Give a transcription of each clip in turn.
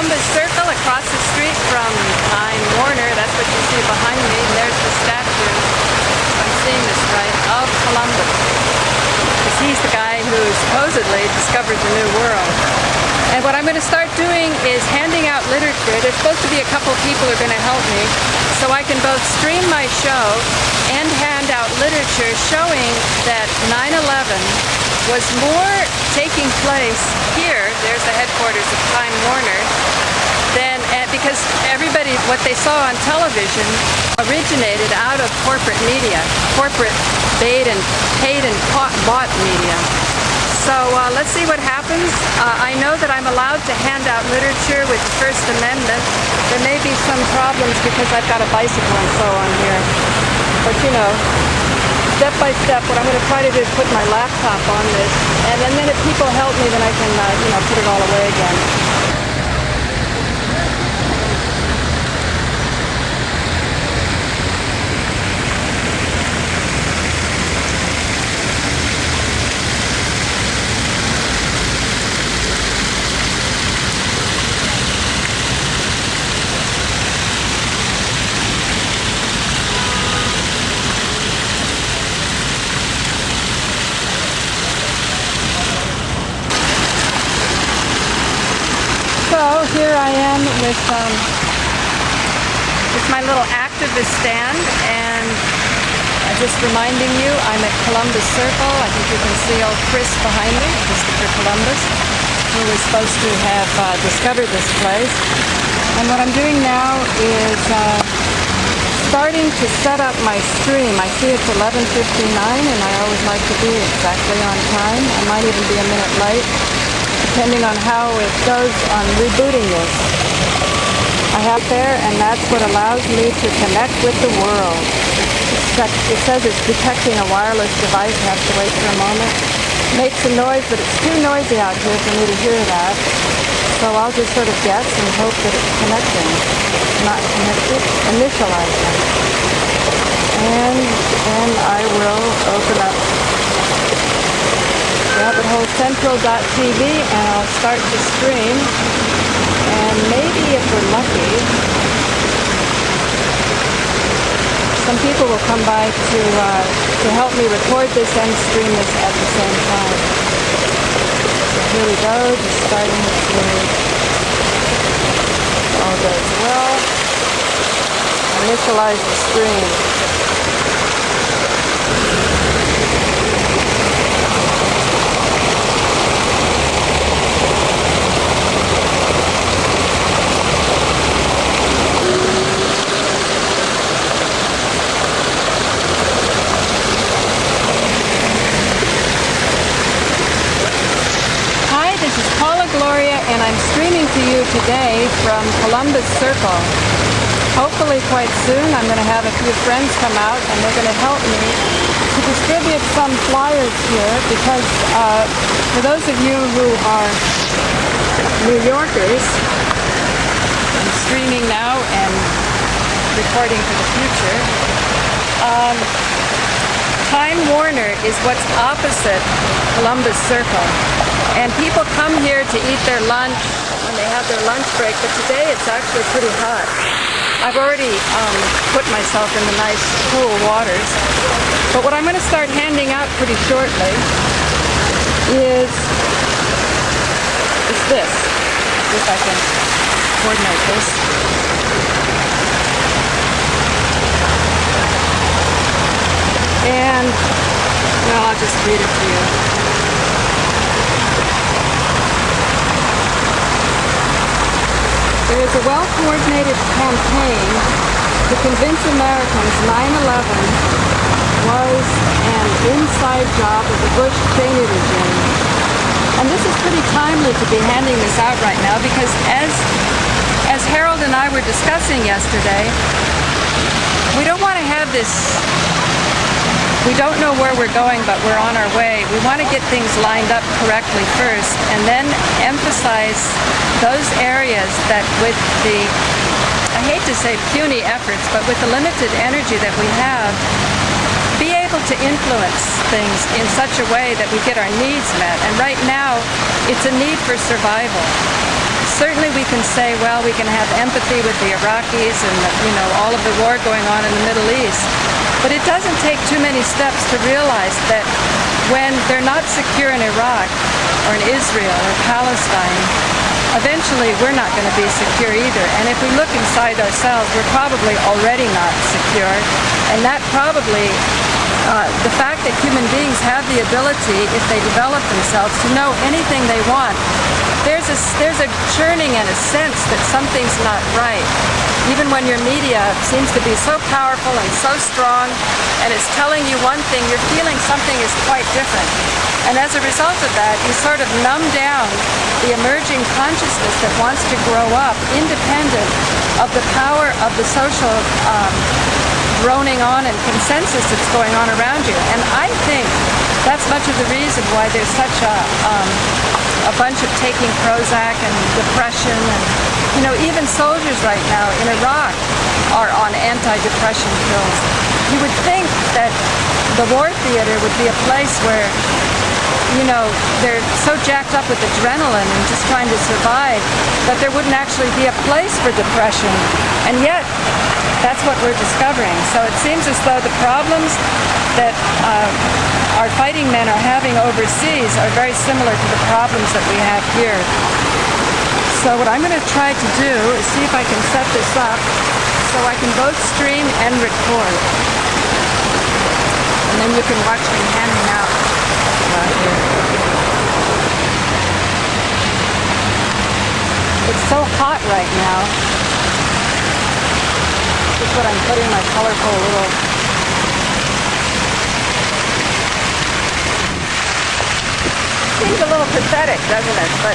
Columbus Circle across the street from Time Warner. That's what you see behind me. And there's the statue, if I'm seeing this right, of Columbus. Because he's the guy who supposedly discovered the New World. And what I'm going to start doing is handing out literature. There's supposed to be a couple people who are going to help me, so I can both stream my show and hand out literature showing that 9/11 was more taking place here, there's the headquarters of Time Warner, than because everybody, what they saw on television originated out of corporate media, corporate paid and bought media. So let's see what happens. I know that I'm allowed to hand out literature with the First Amendment. There may be some problems because I've got a bicycle and so on here. But you know, step by step, what I'm going to try to do is put my laptop on this, and then if people help me, then I can, put it all away again. So here I am with my little activist stand, and just reminding you, I'm at Columbus Circle. I think you can see old Chris behind me, Christopher Columbus, who was supposed to have discovered this place. And what I'm doing now is starting to set up my stream. I see it's 11:59, and I always like to be exactly on time. I might even be a minute late, depending on how it goes on rebooting this. I have there, and that's what allows me to connect with the world. It says it's detecting a wireless device. I have to wait for a moment. Makes a noise, but it's too noisy out here for me to hear that. So I'll just sort of guess and hope that it's connecting. Not connected. Initializing. And then I will open up rabbithole.central.tv, and I'll start to stream, and maybe if we're lucky, some people will come by to help me record this and stream this at the same time. So here we go, just starting to, all goes well, initialize the stream. And I'm streaming to you today from Columbus Circle. Hopefully quite soon I'm going to have a few friends come out, and they're going to help me to distribute some flyers here, because for those of you who are New Yorkers, I'm streaming now and recording for the future. Time Warner is what's opposite Columbus Circle. And people come here to eat their lunch when they have their lunch break, but today it's actually pretty hot. I've already put myself in the nice cool waters. But what I'm going to start handing out pretty shortly is this. If I can coordinate this. And, well, I'll just read it to you. There is a well-coordinated campaign to convince Americans 9/11 was an inside job of the Bush-Cheney regime. And this is pretty timely to be handing this out right now, because as Harold and I were discussing yesterday, we don't want to have this. We don't know where we're going, but we're on our way. We want to get things lined up correctly first, and then emphasize those areas that with the, I hate to say puny efforts, but with the limited energy that we have, be able to influence things in such a way that we get our needs met. And right now, it's a need for survival. certainly we can say, well, we can have empathy with the Iraqis and all of the war going on in the Middle East. But it doesn't take too many steps to realize that when they're not secure in Iraq or in Israel or Palestine, eventually we're not going to be secure either. And if we look inside ourselves, we're probably already not secure. And that probably, the fact that human beings have the ability, if they develop themselves, to know anything they want, there's a churning and a sense that something's not right. Even when your media seems to be so powerful and so strong, and it's telling you one thing, you're feeling something is quite different. And as a result of that, you sort of numb down the emerging consciousness that wants to grow up independent of the power of the social droning on and consensus that's going on around you. And I think that's much of the reason why there's such a bunch of taking Prozac and depression, and even soldiers right now in Iraq are on antidepressant pills. You would think that the war theater would be a place where they're so jacked up with adrenaline and just trying to survive that there wouldn't actually be a place for depression. And yet, that's what we're discovering. So it seems as though the problems that our fighting men are having overseas are very similar to the problems that we have here. So what I'm going to try to do is see if I can set this up so I can both stream and record. And then you can watch me handing out here. It's so hot right now. This is what I'm putting my colorful little... Seems a little pathetic, doesn't it? But,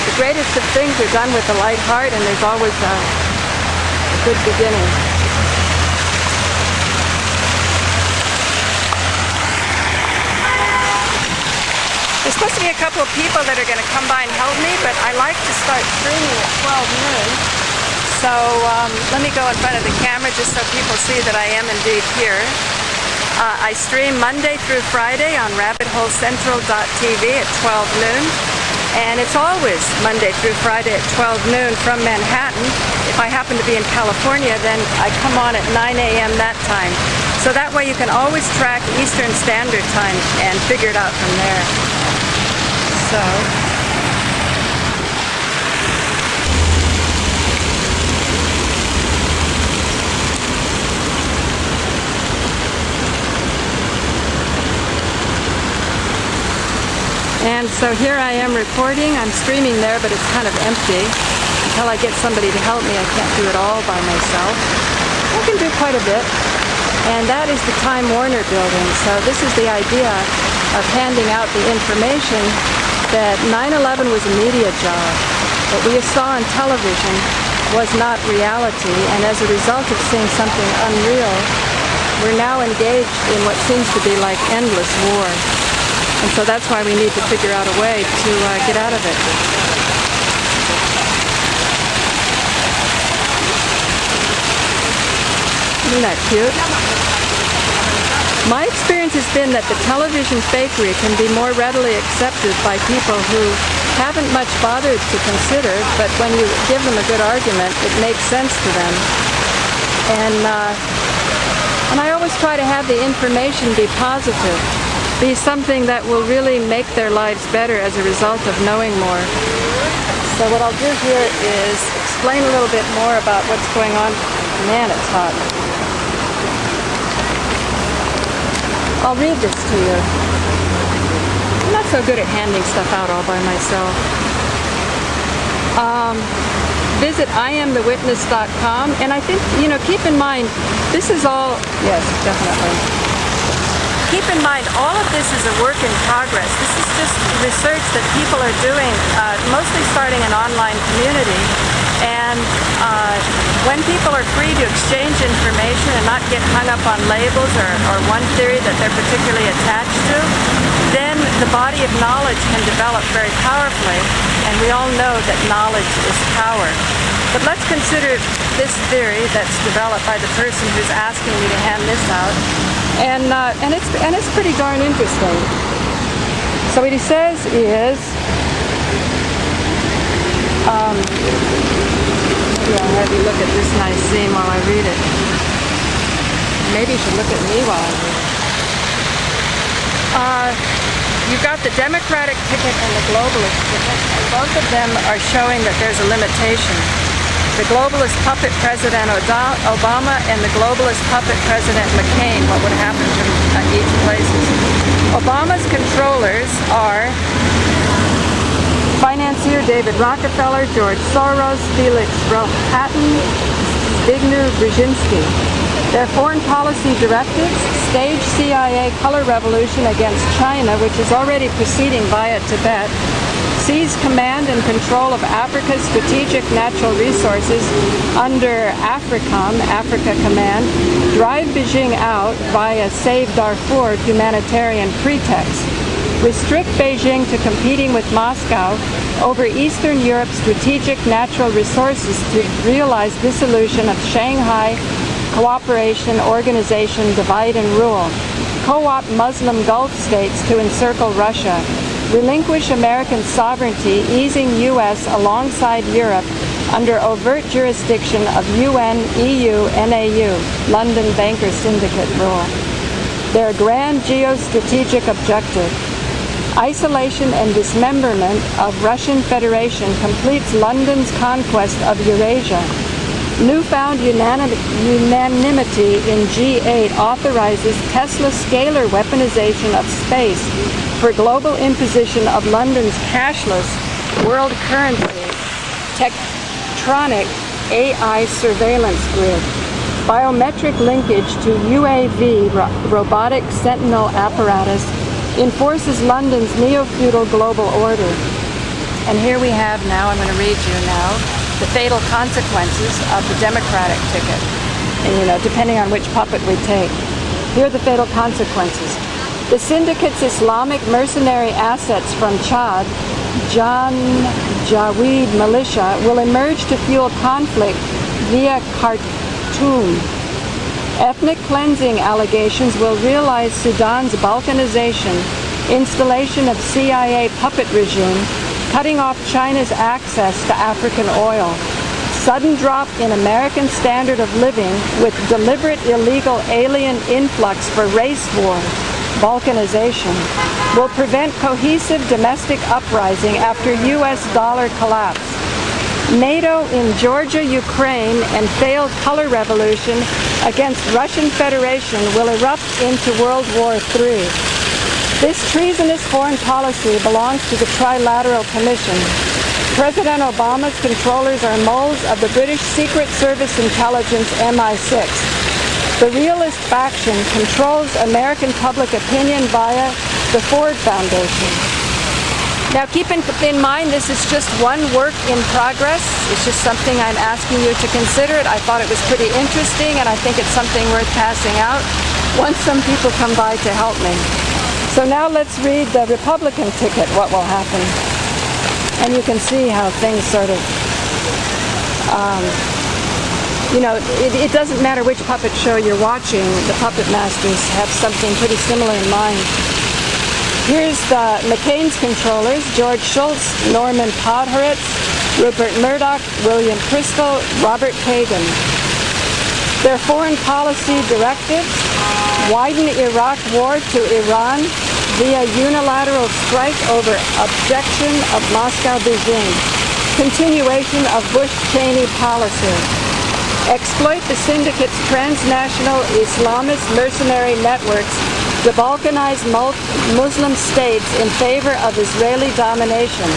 the greatest of things are done with a light heart, and there's always a good beginning. There's supposed to be a couple of people that are going to come by and help me, but I like to start streaming at 12 noon. So let me go in front of the camera just so people see that I am indeed here. I stream Monday through Friday on rabbitholecentral.tv at 12 noon. And it's always Monday through Friday at 12 noon from Manhattan. If I happen to be in California, then I come on at 9 a.m. that time. So that way you can always track Eastern Standard Time and figure it out from there. So... And so here I am recording. I'm streaming there, but it's kind of empty. Until I get somebody to help me, I can't do it all by myself. I can do quite a bit. And that is the Time Warner building. So this is the idea of handing out the information that 9/11 was a media job. What we saw on television was not reality. And as a result of seeing something unreal, we're now engaged in what seems to be like endless war. And so that's why we need to figure out a way to get out of it. Isn't that cute? My experience has been that the television fakery can be more readily accepted by people who haven't much bothered to consider, but when you give them a good argument, it makes sense to them. And I always try to have the information be positive. Be something that will really make their lives better as a result of knowing more. So what I'll do here is explain a little bit more about what's going on. Man, it's hot. I'll read this to you. I'm not so good at handing stuff out all by myself. Visit IamTheWitness.com, and I think, keep in mind, this is all, yes, definitely. Keep in mind, all of this is a work in progress. This is just research that people are doing, mostly starting an online community. And when people are free to exchange information and not get hung up on labels or one theory that they're particularly attached to, then the body of knowledge can develop very powerfully. And we all know that knowledge is power. But let's consider this theory that's developed by the person who's asking me to hand this out. And it's pretty darn interesting. So what he says is, have you look at this nice scene while I read it. Maybe you should look at me while I read it. You've got the Democratic ticket and the globalist ticket, and both of them are showing that there's a limitation. The globalist puppet President Obama and the globalist puppet President McCain, what would happen to each places. Obama's controllers are financier David Rockefeller, George Soros, Felix Rohatyn, Zbigniew Brzezinski. Their foreign policy directives stage CIA color revolution against China, which is already proceeding via Tibet, seize command and control of Africa's strategic natural resources under AFRICOM, Africa Command, drive Beijing out via Save Darfur humanitarian pretext, restrict Beijing to competing with Moscow over Eastern Europe's strategic natural resources to realize dissolution of Shanghai Cooperation Organization divide and rule, co-opt Muslim Gulf states to encircle Russia, relinquish American sovereignty, easing U.S. alongside Europe under overt jurisdiction of UN, EU, NAU, London Banker Syndicate rule. Their grand geostrategic objective: isolation and dismemberment of Russian Federation completes London's conquest of Eurasia. Newfound unanimity in G8 authorizes Tesla scalar weaponization of space for global imposition of London's cashless world currency, tectronic AI surveillance grid, biometric linkage to UAV robotic sentinel apparatus enforces London's neo-feudal global order. And here we have now, I'm going to read you now, the fatal consequences of the Democratic ticket. And depending on which puppet we take. Here are the fatal consequences. The syndicate's Islamic mercenary assets from Chad, Janjaweed militia, will emerge to fuel conflict via Khartoum. Ethnic cleansing allegations will realize Sudan's balkanization, installation of CIA puppet regime, cutting off China's access to African oil, sudden drop in American standard of living with deliberate illegal alien influx for race war, balkanization, will prevent cohesive domestic uprising after U.S. dollar collapse. NATO in Georgia, Ukraine, and failed color revolution against Russian Federation will erupt into World War III. This treasonous foreign policy belongs to the Trilateral Commission. President Obama's controllers are moles of the British Secret Service intelligence MI6. The realist faction controls American public opinion via the Ford Foundation. Now keep in mind, this is just one work in progress. It's just something I'm asking you to consider it. I thought it was pretty interesting, and I think it's something worth passing out once some people come by to help me. So now let's read the Republican ticket, what will happen. And you can see how things sort of, it doesn't matter which puppet show you're watching, the puppet masters have something pretty similar in mind. Here's the McCain's controllers: George Shultz, Norman Podhoretz, Rupert Murdoch, William Kristol, Robert Kagan. Their foreign policy directives: widen Iraq war to Iran via unilateral strike over objection of Moscow-Beijing. Continuation of Bush-Cheney policy. Exploit the syndicate's transnational Islamist mercenary networks to balkanize Muslim states in favor of Israeli domination.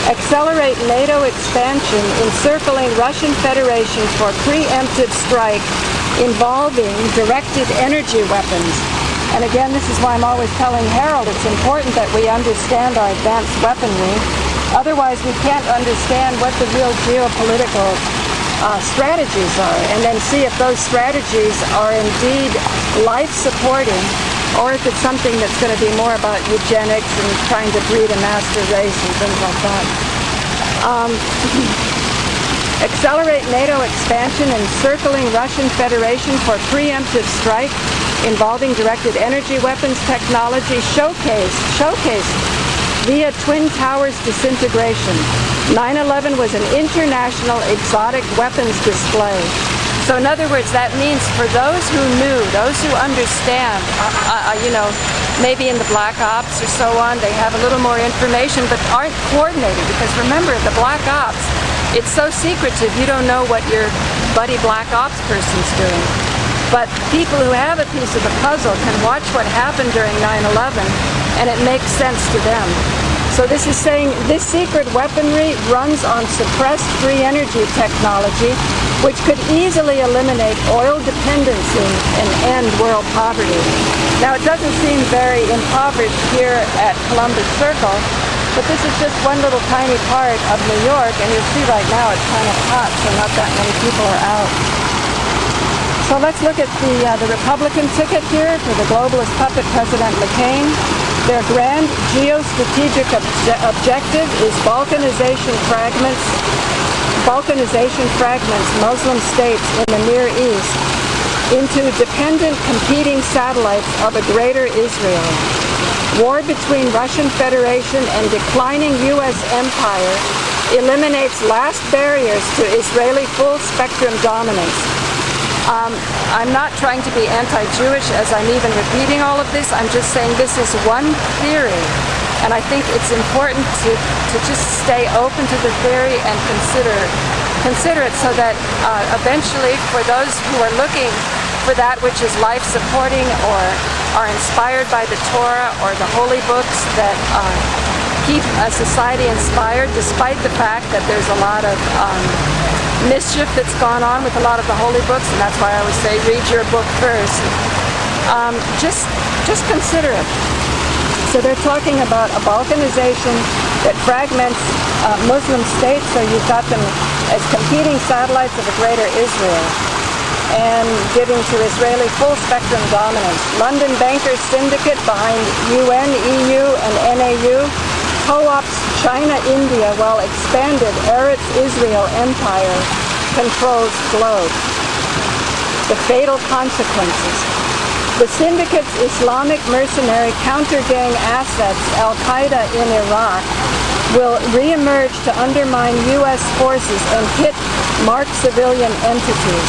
Accelerate NATO expansion, encircling Russian Federation for preemptive strike involving directed energy weapons. And again, this is why I'm always telling Harold it's important that we understand our advanced weaponry. Otherwise, we can't understand what the real geopolitical strategies are, and then see if those strategies are indeed life-supporting, or if it's something that's going to be more about eugenics and trying to breed a master race and things like that. Accelerate NATO expansion, encircling Russian Federation for preemptive strike involving directed energy weapons technology, showcased via Twin Towers disintegration. 9/11 was an international exotic weapons display. So in other words, that means for those who knew, those who understand, maybe in the Black Ops or so on, they have a little more information but aren't coordinated, because remember, the Black Ops, it's so secretive, you don't know what your buddy Black Ops person's doing. But people who have a piece of the puzzle can watch what happened during 9/11 and it makes sense to them. So this is saying this secret weaponry runs on suppressed free energy technology, which could easily eliminate oil dependency and end world poverty. Now, it doesn't seem very impoverished here at Columbus Circle, but this is just one little tiny part of New York, and you'll see right now it's kind of hot, so not that many people are out. So let's look at the Republican ticket here for the globalist puppet President McCain. Their grand geostrategic objective is Balkanization fragments Muslim states in the Near East into dependent competing satellites of a greater Israel. War between Russian Federation and declining U.S. empire eliminates last barriers to Israeli full-spectrum dominance. I'm not trying to be anti-Jewish as I'm even repeating all of this. I'm just saying this is one theory. And I think it's important to just stay open to the theory and consider it so that eventually for those who are looking for that which is life-supporting or are inspired by the Torah or the holy books that keep a society inspired, despite the fact that there's a lot of mischief that's gone on with a lot of the holy books, and that's why I always say read your book first. Just consider it. So they're talking about a Balkanization that fragments Muslim states, so you've got them as competing satellites of a greater Israel, and giving to Israeli full-spectrum dominance. London bankers syndicate behind UN, EU, and NAU co-ops China-India while expanded Eretz Israel empire controls globe. The fatal consequences. The syndicate's Islamic mercenary counter-gang assets, Al-Qaeda in Iraq, will re-emerge to undermine U.S. forces and hit marked civilian entities.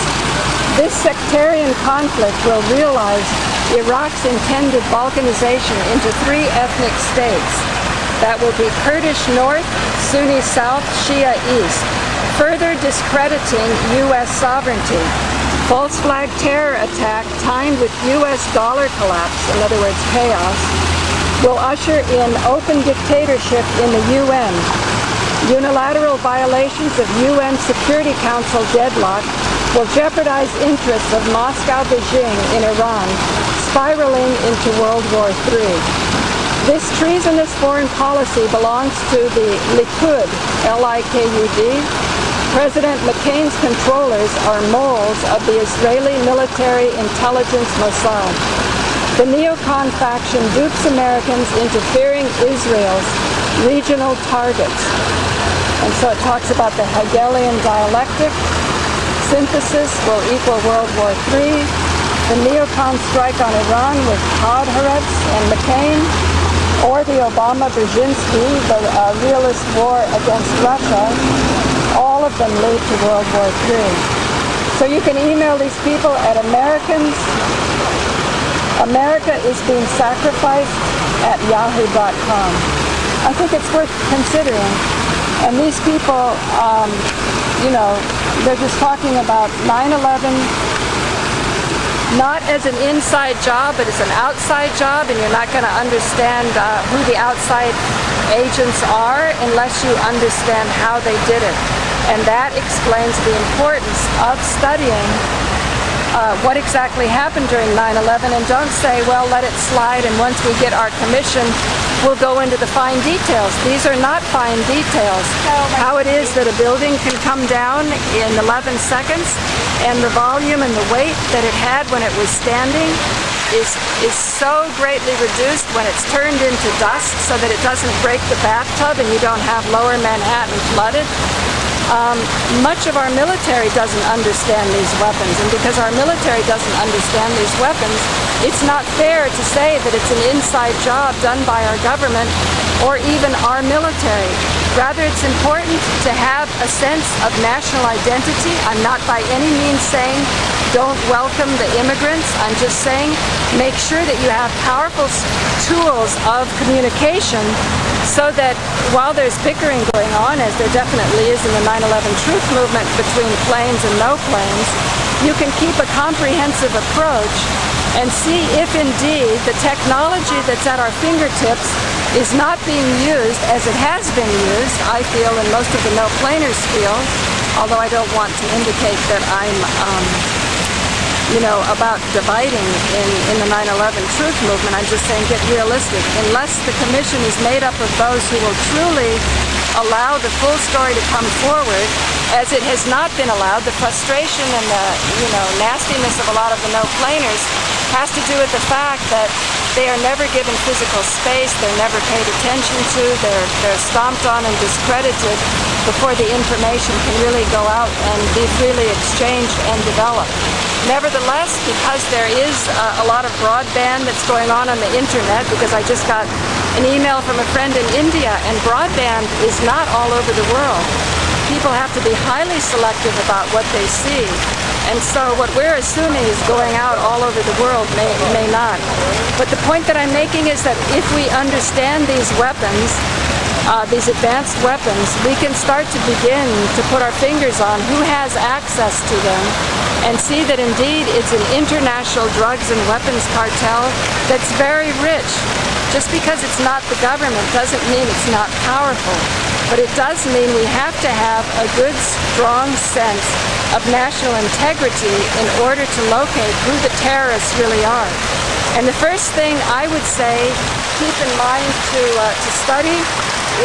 This sectarian conflict will realize Iraq's intended balkanization into 3 ethnic states that will be Kurdish North, Sunni South, Shia East, further discrediting U.S. sovereignty. False flag terror attack timed with U.S. dollar collapse, in other words, chaos, will usher in open dictatorship in the UN. Unilateral violations of UN Security Council deadlock will jeopardize interests of Moscow, Beijing in Iran, spiraling into World War III. This treasonous foreign policy belongs to the Likud, L-I-K-U-D. President McCain's controllers are moles of the Israeli military intelligence Mossad. The neocon faction dupes Americans into fearing Israel's regional targets. And so it talks about the Hegelian dialectic. Synthesis will equal World War III. The neocon strike on Iran with Todd Haaretz and McCain, or the Obama-Brzezinski, the realist war against Russia. All of them lead to World War III. So you can email these people at America is being sacrificed at yahoo.com. I think it's worth considering. And these people, they're just talking about 9/11 not as an inside job, but as an outside job, and you're not going to understand who the outside agents are unless you understand how they did it. And that explains the importance of studying what exactly happened during 9/11, and don't say, well, let it slide, and once we get our commission, we'll go into the fine details. These are not fine details. How it is that a building can come down in 11 seconds, and the volume and the weight that it had when it was standing is so greatly reduced when it's turned into dust so that it doesn't break the bathtub and you don't have lower Manhattan flooded. Much of our military doesn't understand these weapons, and because our military doesn't understand these weapons, it's not fair to say that it's an inside job done by our government or even our military. Rather, it's important to have a sense of national identity. I'm not by any means saying don't welcome the immigrants. I'm just saying make sure that you have powerful tools of communication so that while there's bickering going on, as there definitely is in the 9/11 truth movement between planes and no planes, you can keep a comprehensive approach and see if indeed the technology that's at our fingertips is not being used as it has been used, I feel, and most of the no-planers feel, although I don't want to indicate that I'm, about dividing in the 9/11 truth movement. I'm just saying get realistic. Unless the commission is made up of those who will truly allow the full story to come forward, as it has not been allowed, the frustration and the, nastiness of a lot of the no-planers has to do with the fact that they are never given physical space, they're never paid attention to, they're stomped on and discredited before the information can really go out and be freely exchanged and developed. Nevertheless, because there is a lot of broadband that's going on the internet, because I just got an email from a friend in India, and broadband is not all over the world. People have to be highly selective about what they see. And so what we're assuming is going out all over the world may not. But the point that I'm making is that if we understand these weapons, these advanced weapons, we can start to begin to put our fingers on who has access to them and see that indeed it's an international drugs and weapons cartel that's very rich. Just because it's not the government doesn't mean it's not powerful. But it does mean we have to have a good, strong sense of national integrity in order to locate who the terrorists really are. And the first thing I would say, keep in mind to study,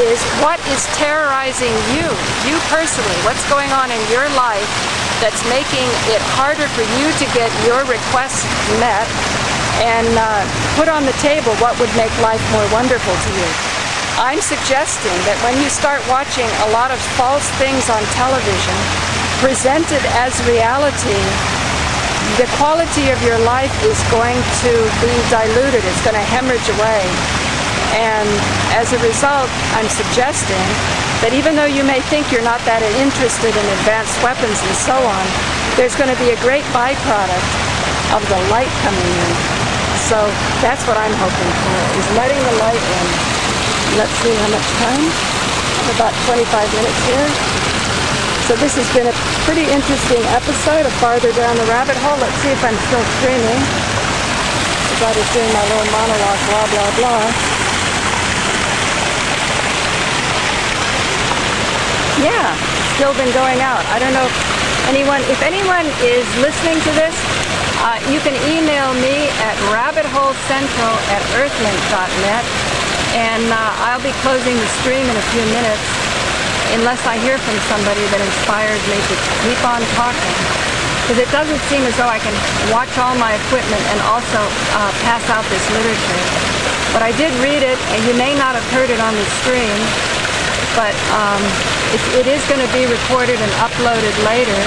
is what is terrorizing you personally. What's going on in your life that's making it harder for you to get your requests met, and put on the table what would make life more wonderful to you. I'm suggesting that when you start watching a lot of false things on television presented as reality, the quality of your life is going to be diluted. It's going to hemorrhage away. And as a result, I'm suggesting that even though you may think you're not that interested in advanced weapons and so on, there's going to be a great byproduct of the light coming in. So that's what I'm hoping for, is letting the light in. Let's see how much time. About 25 minutes here. So this has been a pretty interesting episode of Farther Down the Rabbit Hole. Let's see if I'm still streaming. As I was doing my little monologue, blah, blah, blah. Yeah, still been going out. I don't know if anyone is listening to this, you can email me at rabbitholecentral@earthlink.net, and I'll be closing the stream in a few minutes unless I hear from somebody that inspires me to keep on talking. Because it doesn't seem as though I can watch all my equipment and also pass out this literature. But I did read it, and you may not have heard it on the stream, but it is going to be recorded and uploaded later.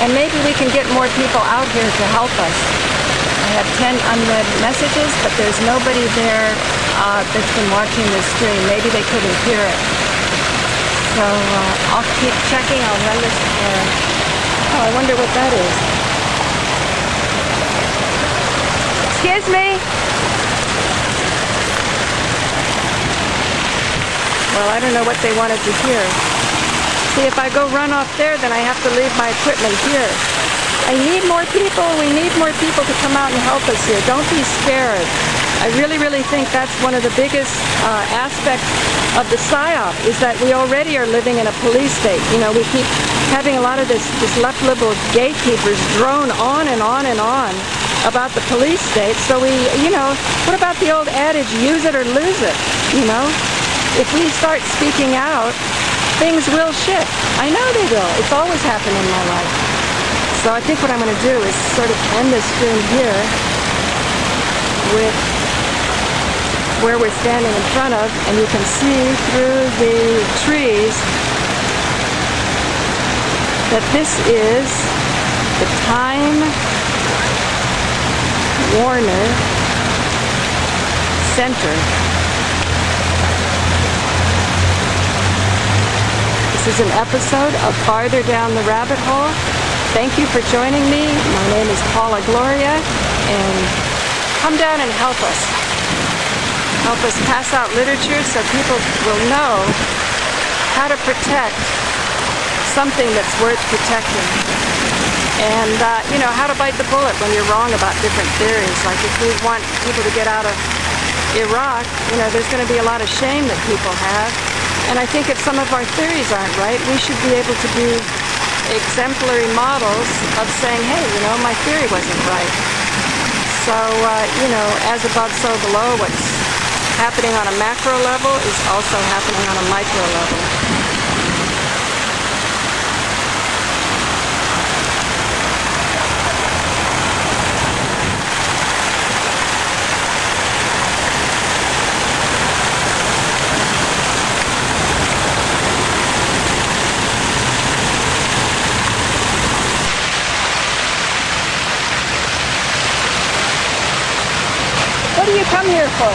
And maybe we can get more people out here to help us. I have 10 unread messages, but there's nobody there that's been watching this stream. Maybe they couldn't hear it. So I'll keep checking. I'll run this for... Oh, I wonder what that is. Excuse me? Well, I don't know what they wanted to hear. See, if I go run off there, then I have to leave my equipment here. I need more people. We need more people to come out and help us here. Don't be scared. I really, really think that's one of the biggest aspects of the PSYOP, is that we already are living in a police state. You know, we keep having a lot of this left liberal gatekeepers drone on and on and on about the police state. So we, what about the old adage, use it or lose it, If we start speaking out, things will shift. I know they will. It's always happened in my life. So I think what I'm going to do is sort of end this stream here with where we're standing in front of, and you can see through the trees that this is the Time Warner Center. This is an episode of Farther Down the Rabbit Hole. Thank you for joining me. My name is Paula Gloria, and come down and help us. Help us pass out literature so people will know how to protect something that's worth protecting. And, how to bite the bullet when you're wrong about different theories. Like if we want people to get out of Iraq, there's going to be a lot of shame that people have. And I think if some of our theories aren't right, we should be able to be exemplary models of saying, hey, my theory wasn't right. So, as above, so below, what's happening on a macro level is also happening on a micro level. What do you come here for?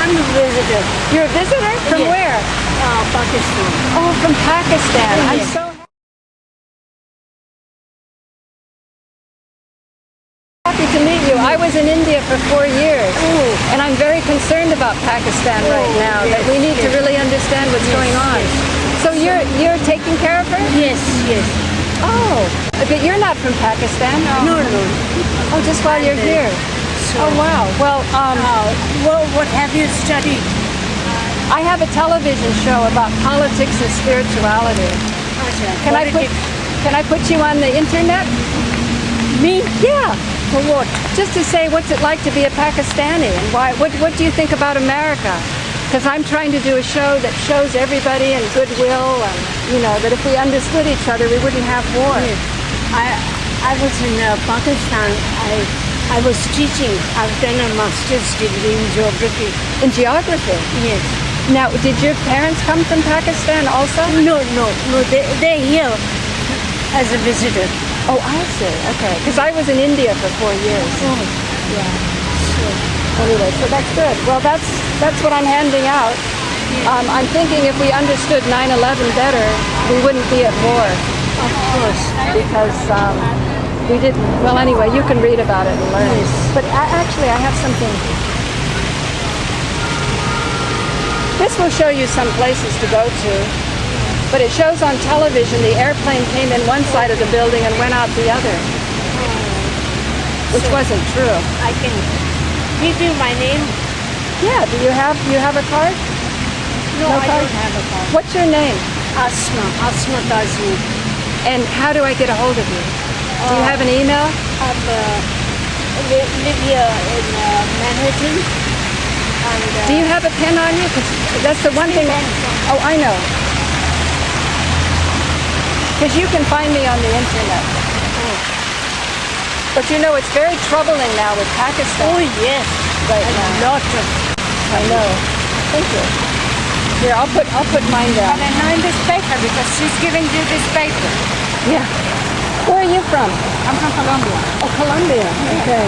I'm a visitor. You're a visitor? From Yes. where? Pakistan. Oh, from Pakistan. I'm Yes. so happy to meet you. I was in India for 4 years, Oh. and I'm very concerned about Pakistan right now, that we need to really understand what's going on. So you're taking care of her? Yes, yes. Oh, but you're not from Pakistan? No, no. Oh, just while you're here. So, Oh, wow. Well, what have you studied? I have a television show about politics and spirituality. Can I put you on the internet? Me? Yeah. For what? Just to say, what's it like to be a Pakistani, and why? What do you think about America? Because I'm trying to do a show that shows everybody in goodwill, and that if we understood each other, we wouldn't have war. Yes. I was in Pakistan. I was teaching. I've done a master's degree in geography. In geography. Yes. Now, did your parents come from Pakistan also? No. They're here as a visitor. Oh, I see. Okay. Because I was in India for 4 years. Oh, Yeah. so Anyway, so that's good. Well, that's what I'm handing out. I'm thinking if we understood 9/11 better, we wouldn't be at war. of course. Because we didn't. Well, anyway, you can read about it and learn. Yes. But actually, I have something. This will show you some places to go to. But it shows on television the airplane came in one side of the building and went out the other, which wasn't true. I can give you my name. Yeah. Do you have a card? No, I card? don't have a card. What's your name? Asma Tazmi. And how do I get a hold of you? Do you have an email? Live here in Manhattan. And, Do you have a pen on you? 'Cause that's the one thing. Oh, I know. Because you can find me on the internet. But it's very troubling now with Pakistan. Oh yes, Right a now. lot of. I know. Thank you. Here, I'll put mine down. And I know in this paper because she's giving you this paper. Yeah. Where are you from? I'm from Colombia. Oh, Colombia. Okay.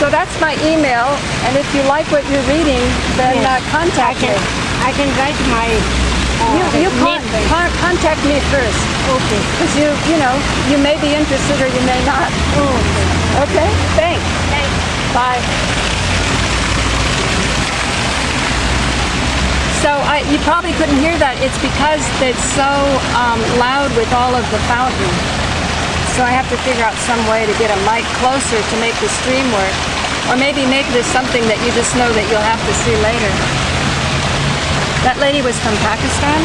So that's my email, and if you like what you're reading, then Yes. contact me. I can write my You name. contact me first, Okay. because you may be interested or you may not. Oh, Okay? Thanks. thanks. Bye. So you probably couldn't hear that. It's because it's so loud with all of the fountain. So I have to figure out some way to get a mic closer to make the stream work. Or maybe make this something that you just know that you'll have to see later. That lady was from Pakistan?